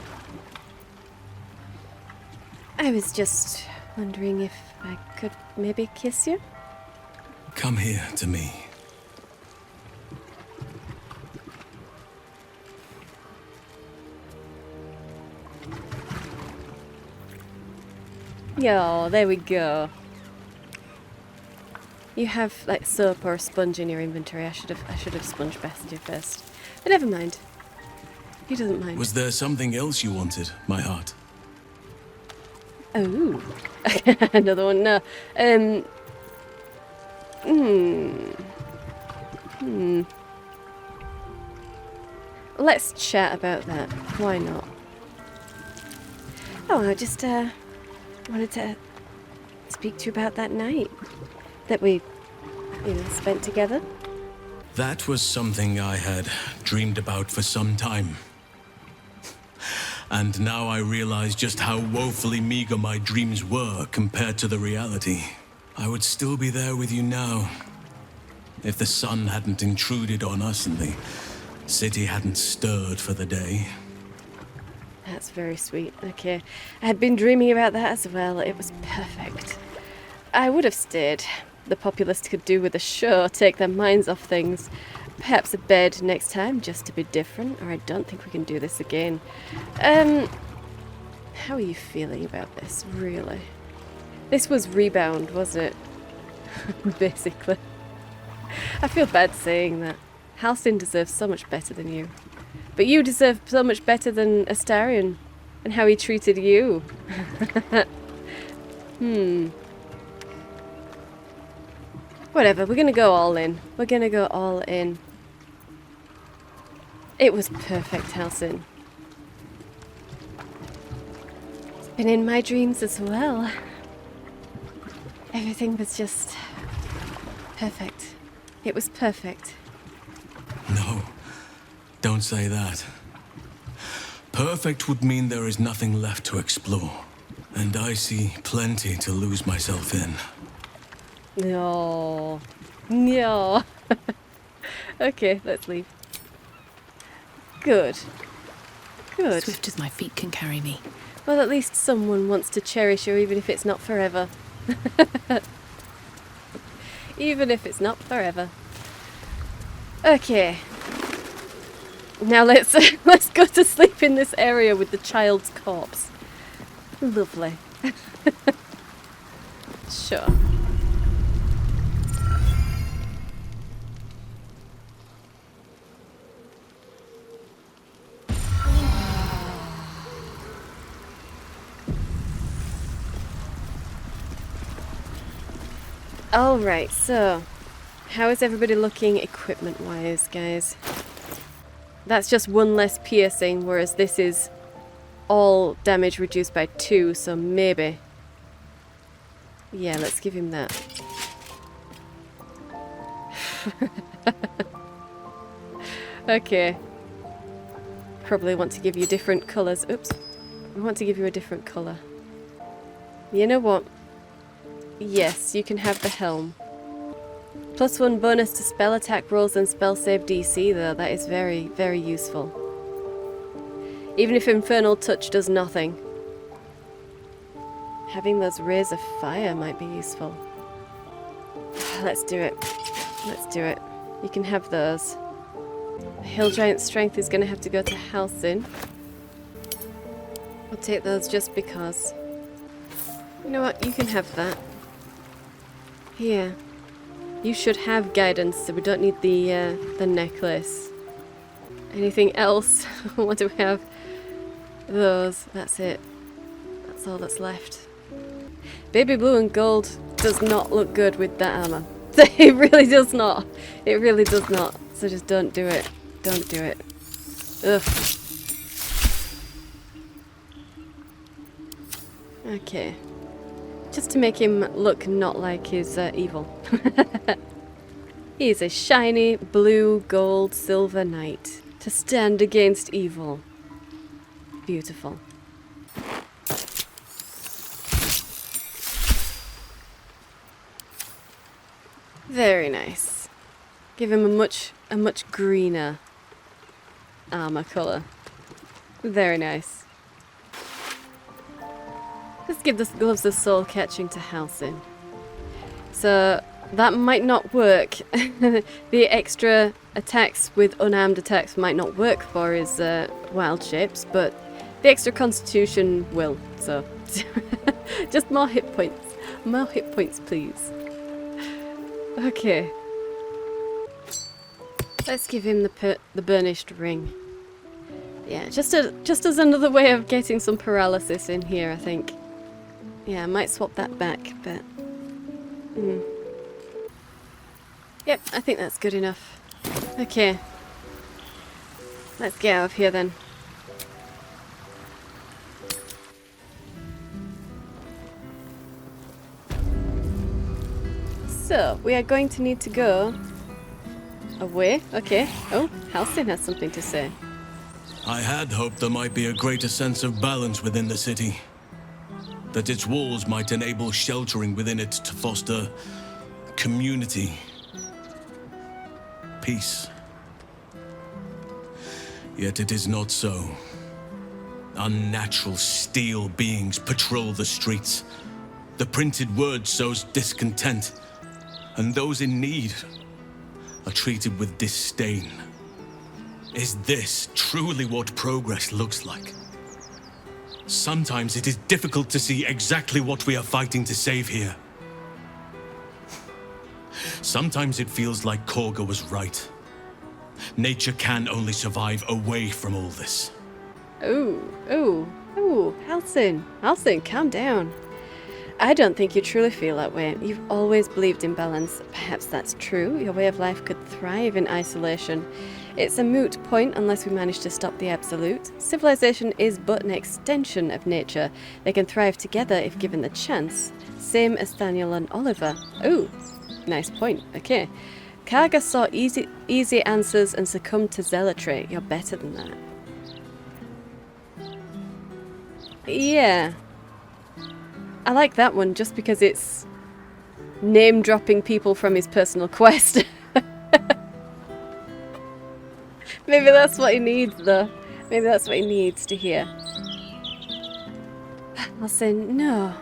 I was just wondering if I could maybe kiss you. Come here to me. Yo, there we go. You have like soap or a sponge in your inventory. I should have sponge bathed you first. But never mind. He doesn't mind. Was there something else you wanted, my heart? Oh, another one. No. Let's chat about that. Why not? Oh, I just wanted to speak to you about that night that we, spent together. That was something I had dreamed about for some time. And now I realize just how woefully meager my dreams were compared to the reality. I would still be there with you now, if the sun hadn't intruded on us and the city hadn't stirred for the day. That's very sweet. Okay. I had been dreaming about that as well. It was perfect. I would have stayed. The populace could do with a show, take their minds off things. Perhaps a bed next time, just to be different, or I don't think we can do this again. How are you feeling about this, really? This was Rebound, wasn't it? Basically. I feel bad saying that. Halsin deserves so much better than you. But you deserve so much better than Astarion, and how he treated you. Whatever, we're gonna go all in. We're gonna go all in. It was perfect, Halsin. It's been in my dreams as well. Everything was just perfect. It was perfect. No, don't say that. Perfect would mean there is nothing left to explore. And I see plenty to lose myself in. No. No. Okay, let's leave. Good. Good. Swift as my feet can carry me. Well, at least someone wants to cherish you, even if it's not forever. Even if it's not forever. Okay. Now let's go to sleep in this area with the child's corpse. Lovely. Sure. Alright, so how is everybody looking equipment-wise, guys? That's just one less piercing, whereas this is all damage reduced by 2, so maybe. Yeah, let's give him that. Okay. Probably want to give you different colours. Oops. We want to give you a different colour. You know what? Yes, you can have the helm. +1 bonus to spell attack rolls and spell save DC though. That is very, very useful. Even if Infernal Touch does nothing. Having those rays of fire might be useful. Let's do it. Let's do it. You can have those. Hill Giant Strength is going to have to go to Halcyon. I'll take those just because. You know what? You can have that. Here. You should have guidance, so we don't need the necklace. Anything else? What do we have? Those. That's it. That's all that's left. Baby blue and gold does not look good with that armor. It really does not. It really does not. So just don't do it. Don't do it. Ugh. Okay. Just to make him look not like he's evil. He's a shiny blue, gold, silver knight to stand against evil. Beautiful. Very nice. Give him a much greener armor colour. Very nice. Let's give the gloves of soul catching to Halcyon. So that might not work. The extra attacks with unarmed attacks might not work for his wild shapes, but the extra constitution will. So just more hit points. More hit points, please. Okay. Let's give him the burnished ring. Yeah, just as another way of getting some paralysis in here, I think. Yeah, I might swap that back, but... Yep, I think that's good enough. Okay. Let's get out of here then. So, we are going to need to go... away? Okay. Oh, Halcyon has something to say. I had hoped there might be a greater sense of balance within the city. That its walls might enable sheltering within it to foster community, peace. Yet it is not so. Unnatural steel beings patrol the streets. The printed word sows discontent, and those in need are treated with disdain. Is this truly what progress looks like? Sometimes it is difficult to see exactly what we are fighting to save here. Sometimes it feels like Korga was right. Nature can only survive away from all this. Ooh, Halcyon. Halcyon, calm down. I don't think you truly feel that way. You've always believed in balance. Perhaps that's true. Your way of life could thrive in isolation. It's a moot point unless we manage to stop the absolute. Civilization is but an extension of nature. They can thrive together if given the chance. Same as Daniel and Oliver. Ooh, nice point. Okay. Karga saw easy answers and succumbed to zealotry. You're better than that. Yeah. I like that one just because it's name-dropping people from his personal quest. Maybe that's what he needs, though. Maybe that's what he needs to hear. I'll say, no.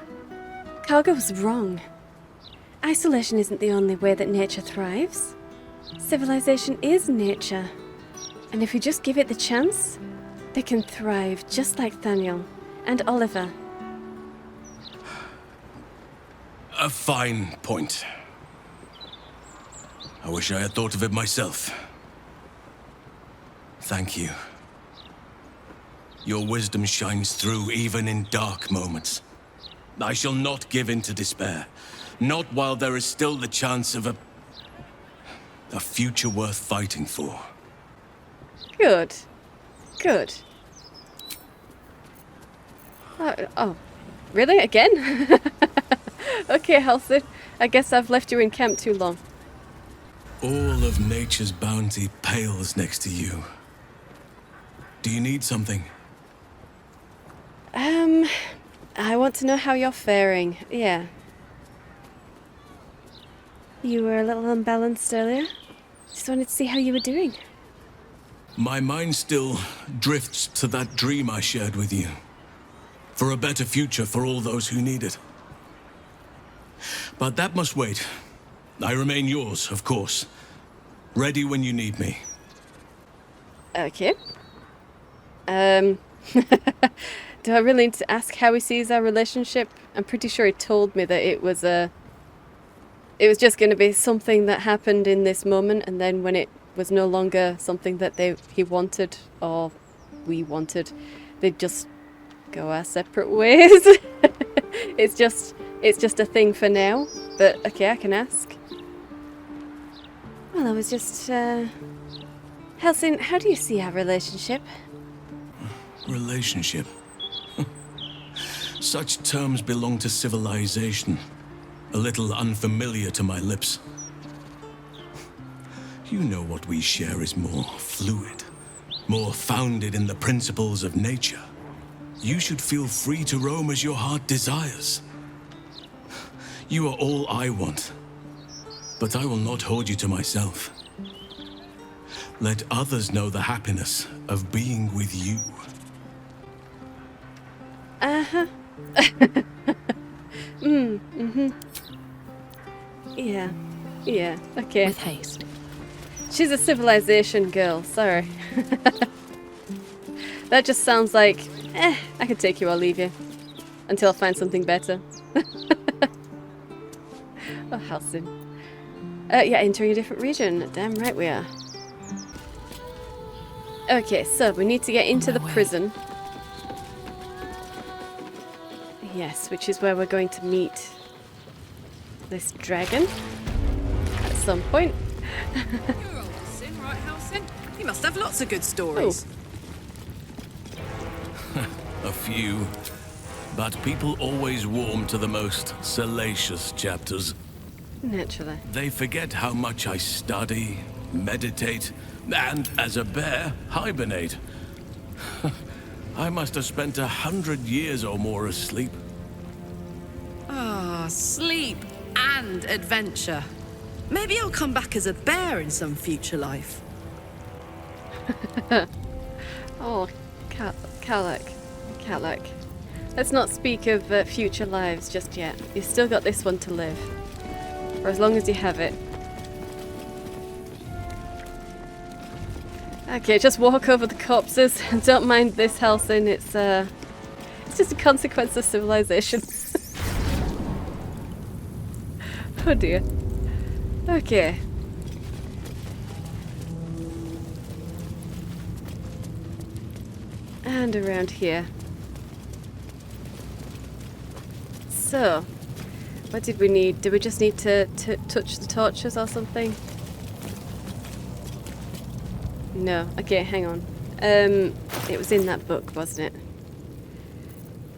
Karga was wrong. Isolation isn't the only way that nature thrives. Civilization is nature. And if we just give it the chance, they can thrive just like Daniel and Oliver. A fine point. I wish I had thought of it myself. Thank you. Your wisdom shines through even in dark moments. I shall not give in to despair. Not while there is still the chance of a future worth fighting for. Good. Good. Oh, really? Again? Okay, Halcyon. I guess I've left you in camp too long. All of nature's bounty pales next to you. Do you need something? I want to know how you're faring. Yeah. You were a little unbalanced earlier. Just wanted to see how you were doing. My mind still drifts to that dream I shared with you. For a better future for all those who need it. But that must wait. I remain yours, of course. Ready when you need me. Okay. Do I really need to ask how he sees our relationship? I'm pretty sure he told me that it was just going to be something that happened in this moment, and then when it was no longer something that he wanted or we wanted, they'd just go our separate ways. It's just a thing for now. But okay, I can ask. Well, I was just Helsing, how do you see our relationship? Relationship. Such terms belong to civilization. A little unfamiliar to my lips. You know what we share is more fluid, more founded in the principles of nature. You should feel free to roam as your heart desires. You are all I want, but I will not hold you to myself. Let others know the happiness of being with you. Uh-huh. Yeah, okay. With haste. She's a civilization girl, sorry. That just sounds like, I could take you or leave you. Until I find something better. Oh, Halcyon. Yeah, entering a different region. Damn right we are. Okay, so we need to get into the prison. Yes, which is where we're going to meet this dragon at some point. You're old Sin, right, Halcyon? You must have lots of good stories. A few. But people always warm to the most salacious chapters. Naturally. They forget how much I study, meditate, and, as a bear, hibernate. I must have spent 100 years or more asleep. Ah, sleep and adventure. Maybe I'll come back as a bear in some future life. Oh, Kalak. Let's not speak of future lives just yet. You've still got this one to live. For as long as you have it. Okay, just walk over the corpses. Don't mind this, Helsing. It's just a consequence of civilization. Oh dear. Okay. And around here. So, what did we need? Did we just need to touch the torches or something? No. Okay, hang on. It was in that book, wasn't it?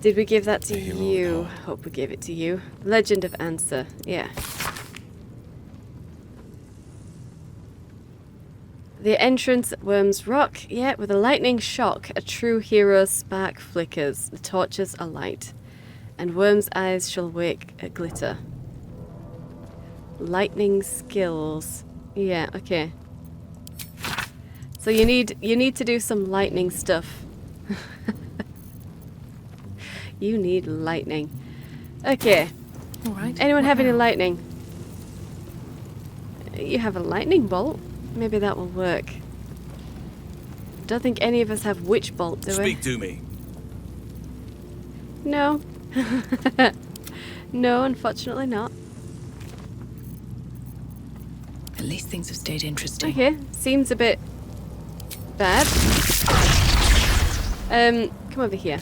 Did we give that to you? Hope we gave it to you. Legend of Answer. Yeah. The entrance at Worm's Rock. Yeah, with a lightning shock, a true hero's spark flickers. The torches are light. And Worm's eyes shall wake a glitter. Lightning skills. Yeah, okay. So you need to do some lightning stuff. You need lightning. Okay. All right. Anyone have any lightning? You have a lightning bolt? Maybe that will work. Don't think any of us have witch bolt, do we? Speak to me. No. No, unfortunately not. At least things have stayed interesting. Okay, seems a bit bad. Come over here.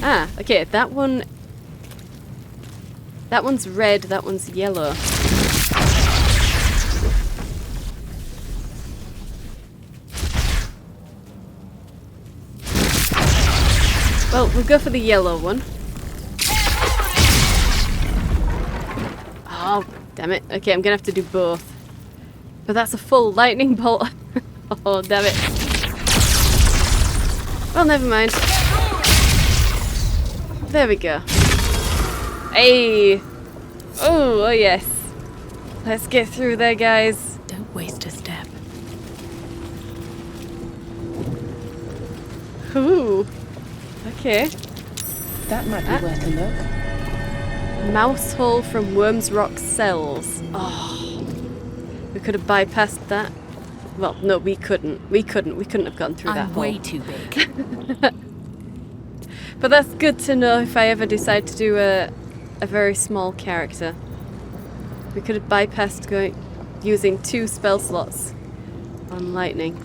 Ah, okay, that one's red, that one's yellow. Well, we'll go for the yellow one. Oh, damn it. Okay, I'm gonna have to do both. But that's a full lightning bolt. Oh, damn it. Well, never mind. There we go. Hey! Oh, yes. Let's get through there, guys. Don't waste a step. Ooh. Okay. That might be worth a look. Mouse hole from Worm's Rock cells. Oh. We could have bypassed that. Well, no, we couldn't. We couldn't have gone through that hole. I'm way too big. But that's good to know if I ever decide to do a very small character. We could have bypassed using 2 spell slots on lightning.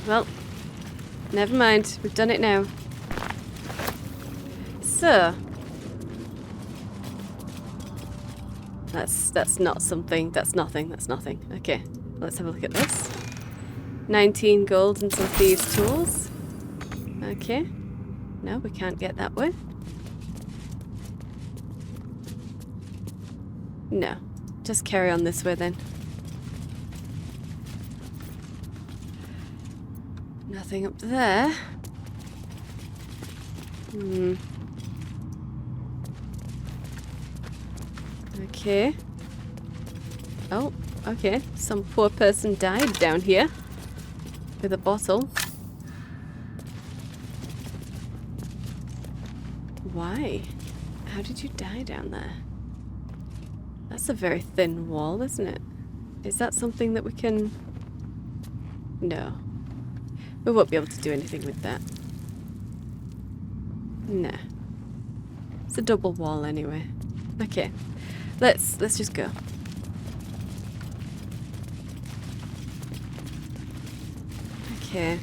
Well, never mind. We've done it now. So that's not something. That's nothing. That's nothing. Okay, let's have a look at this. 19 gold and some thieves' tools. Okay. No, we can't get that way. No. Just carry on this way then. Nothing up there. Okay. Oh, okay. Some poor person died down here with a bottle. Why? How did you die down there? That's a very thin wall, isn't it? Is that something that we can... No. We won't be able to do anything with that. Nah. It's a double wall anyway. Okay. Let's just go. Okay.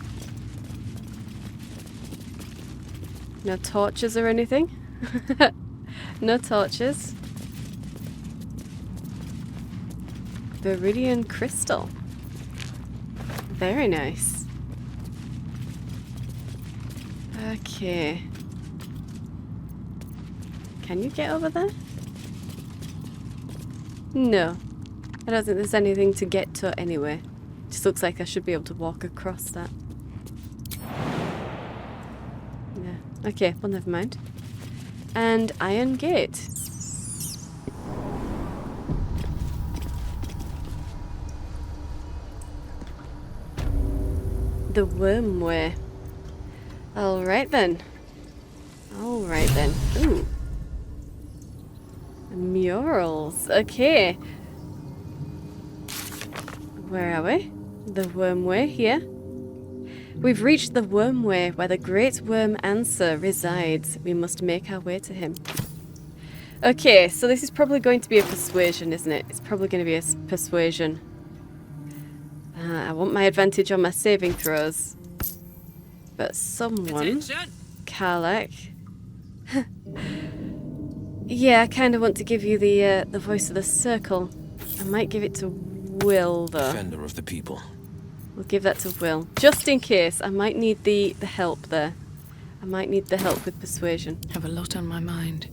No torches or anything? No torches. Viridian crystal. Very nice. Okay. Can you get over there? No. I don't think there's anything to get to anyway. Just looks like I should be able to walk across that. Yeah. Okay, well never mind. And iron gate. The Wormway. Alright then. Alright then. Ooh. Murals. Okay. Where are we? The Wormway here. We've reached the Wormway where the Great Worm Answer resides. We must make our way to him. Okay, so this is probably going to be a persuasion, isn't it? It's probably going to be a persuasion. I want my advantage on my saving throws. But someone... Karlach. Yeah, I kind of want to give you the voice of the circle. I might give it to Will, though. Defender of the people. We'll give that to Will. Just in case. I might need the help there. I might need the help with persuasion. Have a lot on my mind.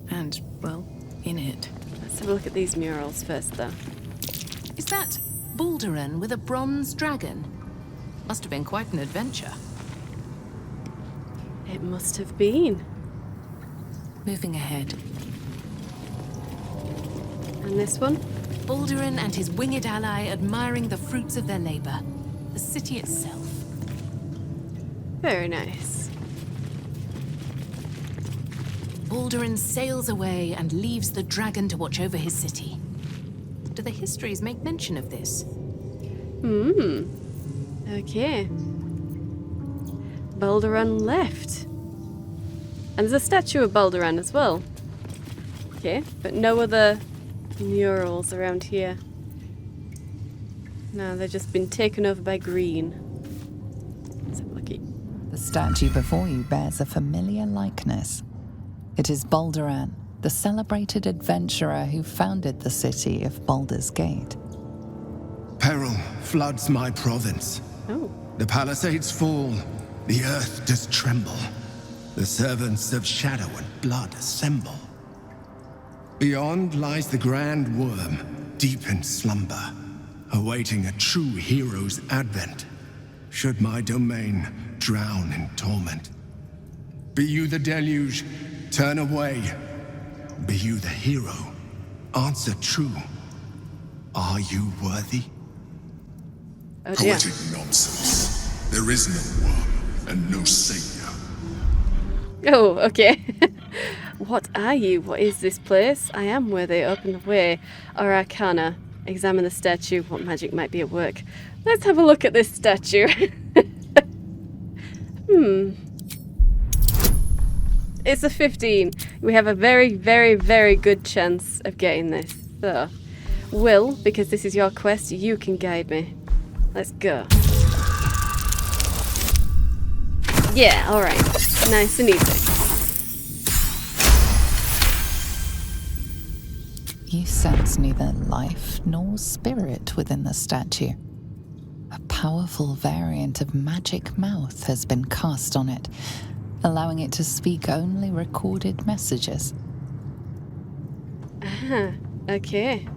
And, well, in it. Let's have a look at these murals first, though. Is that Baldur with a bronze dragon? Must have been quite an adventure. It must have been. Moving ahead. And this one? Baldurin and his winged ally admiring the fruits of their labor. The city itself. Very nice. Baldurin sails away and leaves the dragon to watch over his city. Do the histories make mention of this? Okay. Balduran left. And there's a statue of Balduran as well. Okay, but no other murals around here. No, they've just been taken over by green. Let's have a look. The statue before you bears a familiar likeness. It is Balduran, the celebrated adventurer who founded the city of Baldur's Gate. Peril floods my province. Oh. The palisades fall. The earth does tremble. The servants of shadow and blood assemble. Beyond lies the Grand Worm, deep in slumber, awaiting a true hero's advent, should my domain drown in torment. Be you the deluge, turn away. Be you the hero, answer true. Are you worthy? Oh dear. Poetic nonsense. There is no worm and no savior. Oh, okay. What are you? What is this place? I am worthy. Open the way. Or Arcana. Examine the statue. What magic might be at work? Let's have a look at this statue. It's a 15. We have a very, very, very good chance of getting this. So, Will, because this is your quest, you can guide me. Let's go. Yeah, alright. Nice and easy. You sense neither life nor spirit within the statue. A powerful variant of magic mouth has been cast on it, allowing it to speak only recorded messages. Ah, okay.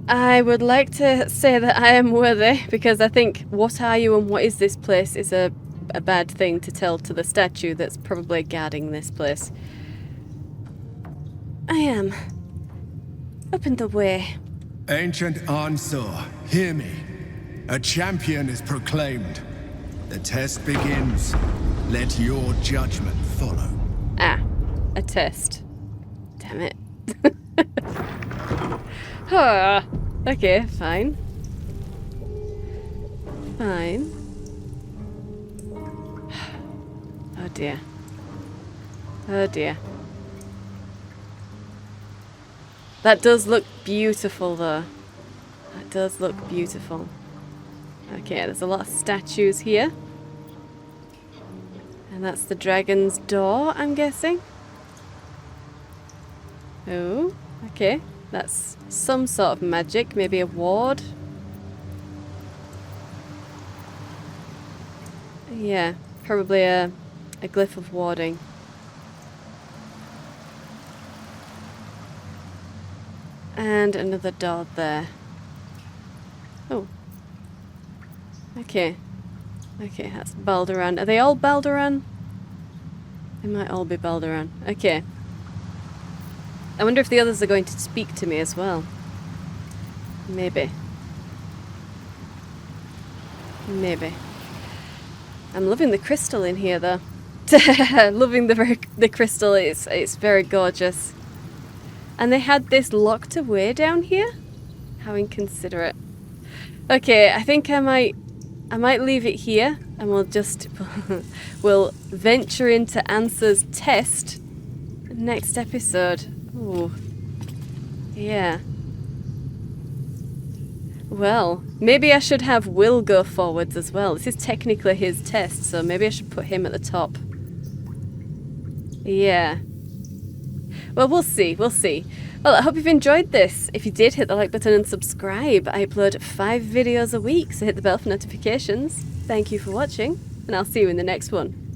I would like to say that I am worthy, because I think what are you and what is this place is a bad thing to tell to the statue that's probably guarding this place. I am. Open the way. Ancient Ansor, hear me. A champion is proclaimed. The test begins. Let your judgment follow. Ah, a test. Damn it. Ah, okay, fine. Fine. Oh dear. Oh dear. That does look beautiful though. That does look beautiful. Okay, there's a lot of statues here. And that's the dragon's door, I'm guessing. Oh, okay. That's some sort of magic, maybe a ward. Yeah, probably a glyph of warding. And another door there. Oh. Okay. Okay, that's Balduran. Are they all Balduran? They might all be Balduran. Okay. I wonder if the others are going to speak to me as well. Maybe. Maybe. I'm loving the crystal in here though. Loving the crystal. It's very gorgeous. And they had this locked away down here? How inconsiderate. Okay, I think I might leave it here and we'll venture into Answer's test next episode. Ooh. Yeah. Well, maybe I should have Will go forwards as well. This is technically his test, so maybe I should put him at the top. Yeah. Well, we'll see. We'll see. Well, I hope you've enjoyed this. If you did, hit the like button and subscribe. I upload 5 videos a week, so hit the bell for notifications. Thank you for watching, and I'll see you in the next one.